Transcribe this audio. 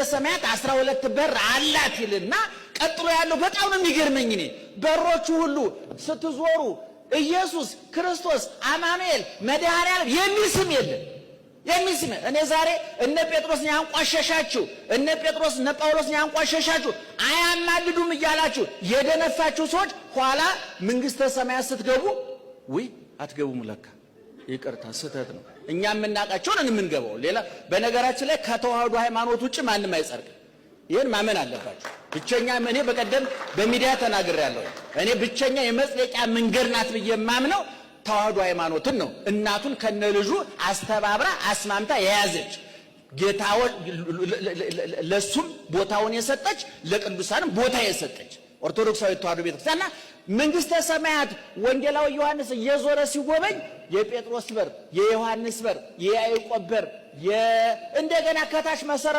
ሰማያት 12 በር አላት ይልና ቀጥሎ ያለው በጣም ነው የሚገርመኝ። እኔ በሮቹ ሁሉ ስትዞሩ ኢየሱስ ክርስቶስ አማኑኤል መድኃኒዓለም የሚል ስም የለም። የሚስም እኔ ዛሬ እነ ጴጥሮስን ያንቋሸሻችሁ እነ ጴጥሮስ እነ ጳውሎስን ያንቋሸሻችሁ አያማልዱም እያላችሁ የደነፋችሁ ሰዎች ኋላ መንግስተ ሰማያት ስትገቡ ወይ አትገቡም ለካ ይቅርታ ስህተት ነው። እኛ የምናውቃቸው ነን የምንገባው። ሌላ በነገራችን ላይ ከተዋህዶ ሃይማኖት ውጭ ማንም አይጸድቅም። ይሄን ማመን አለባችሁ። ብቸኛ እኔ በቀደም በሚዲያ ተናግሬያለሁ። እኔ ብቸኛ የመጽደቂያ መንገድ ናት ብዬ የማምነው ተዋህዶ ሃይማኖትን ነው። እናቱን ከነልጁ አስተባብራ አስማምታ የያዘች ጌታው ለሱም ቦታውን የሰጠች ለቅዱሳንም ቦታ የሰጠች ኦርቶዶክሳዊ ተዋህዶ ቤተክርስቲያንና መንግስተ ሰማያት ወንጌላዊ ዮሐንስ እየዞረ ሲጎበኝ የጴጥሮስ በር፣ የዮሐንስ በር፣ የያዕቆብ በር እንደገና ከታች መሰረ